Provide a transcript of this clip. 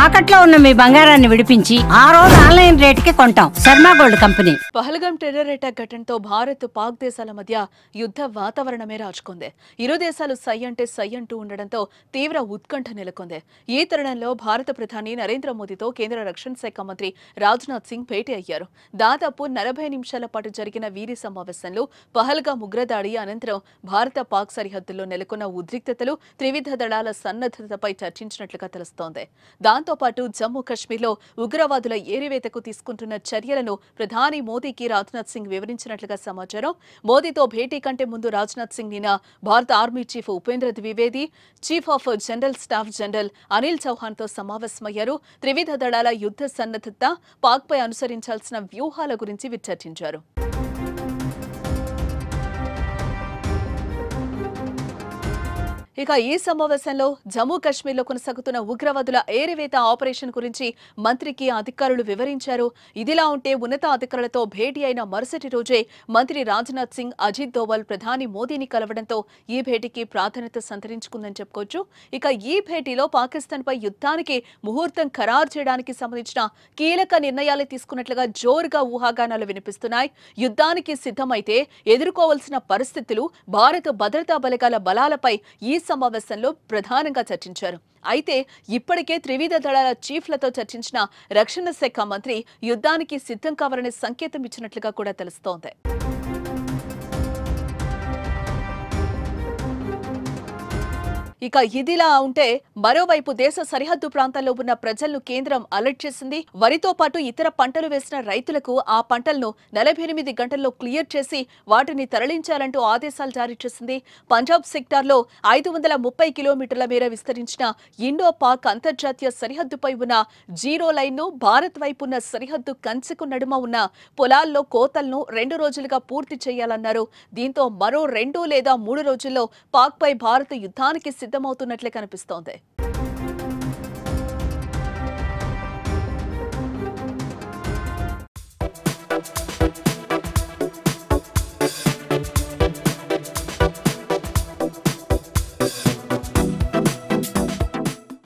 తాకట్లో ఉన్న మీ బంగారాన్ని విడిపించి ఆ రోజు ఆన్లైన్ రేటుకి కొంటాం. Sharma gold company. Pahalgam terror attack ఘటనతో భారత్ పాక్ దేశాల మధ్య యుద్ధ వాతావరణమే రాజుకుంది. ఇరు దేశాలు సై అంటే సై అంటూ ఉండడంతో తీవ్ర ఉత్కంఠ నెలకొంది. ఈ తరుణంలో భారత ప్రధాని నరేంద్ర మోదీతో కేంద్ర రక్షణ శాఖ మంత్రి రాజ్నాథ్ సింగ్ భేటీ అయ్యారు. దాదాపు 40 నిమిషాల పాటు జరిగిన వీరి సమావేశంలో పహల్గాం ఉగ్రదాడి అనంతరం భారత పాక్ సరిహద్దుల్లో నెలకొన్న ఉద్రిక్తతలు, త్రివిధ దళాల సన్నద్ధతపై చర్చించినట్లుగా తెలుస్తోంది. దాంతో పాటు జమ్మూ కశ్మీర్లో ఉగ్రవాదుల ఏరివేతకు తీసుకుంటున్న చర్యలను ప్రధాని మోదీకి రాజ్నాథ్ సింగ్ వివరించినట్లుగా సమాచారం. మోదీతో భేటీ కంటే ముందు రాజ్నాథ్ సింగ్ నిన్న భారత army chief Upendra Dwivedi, chief of general staff general Anil చౌహాన్తో సమావేశమయ్యారు. త్రివిధ దళాల యుద్ధ సన్నద్ధత, పాక్పై అనుసరించాల్సిన వ్యూహాల గురించి చర్చించారు. ఇక ఈ సమావేశంలో జమ్మూ కశ్మీర్లో కొనసాగుతున్న ఉగ్రవాదుల ఏరివేత ఆపరేషన్ గురించి మంత్రికి అధికారులు వివరించారు. ఇదిలా ఉంటే ఉన్నతాధికారులతో భేటీ అయిన మరుసటి రోజే మంత్రి రాజ్నాథ్ సింగ్, అజిత్ దోవల్ ప్రధాని మోదీని కలవడంతో ఈ భేటీకి ప్రాధాన్యత సంతరించుకుందని చెప్పుకోవచ్చు. ఇక ఈ భేటీలో పాకిస్తాన్పై యుద్ధానికి ముహూర్తం ఖరారు చేయడానికి సంబంధించిన కీలక నిర్ణయాలు తీసుకున్నట్లుగా జోరుగా ఊహాగానాలు వినిపిస్తున్నాయి. యుద్ధానికి సిద్ధమైతే ఎదుర్కోవాల్సిన పరిస్థితులు, భారత భద్రతా బలగాల బలాలపై ఈ సమావేశంలో ప్రధానంగా చర్చించారు. అయితే ఇప్పటికే త్రివిధ దళాల చీఫ్లతో చర్చించిన రక్షణ శాఖ మంత్రి యుద్ధానికి సిద్ధం కావాలనే సంకేతం ఇచ్చినట్లుగా కూడా తెలుస్తోంది. ఇక ఇదిలా ఉంటే మరోవైపు దేశ సరిహద్దు ప్రాంతాల్లో ఉన్న ప్రజలను కేంద్రం అలర్ట్ చేసింది. వరితో పాటు ఇతర పంటలు వేసిన రైతులకు ఆ పంటలను 48 గంటల్లో క్లియర్ చేసి వాటిని తరలించాలంటూ ఆదేశాలు జారీ చేసింది. పంజాబ్ సెక్టార్లో 530 కిలోమీటర్ల మేర విస్తరించిన ఇండో పాక్ అంతర్జాతీయ సరిహద్దుపై ఉన్న జీరో లైన్ను, భారత్ వైపు ఉన్న సరిహద్దు కంచెకు నడుమ ఉన్న పొలాల్లో కోతలను 2 రోజులుగా పూర్తి చేయాలన్నారు. దీంతో మరో 2 లేదా 3 రోజుల్లో పాక్పై భారత్ యుద్ధానికి సిద్ధమవుతున్నట్లే కనిపిస్తోంది.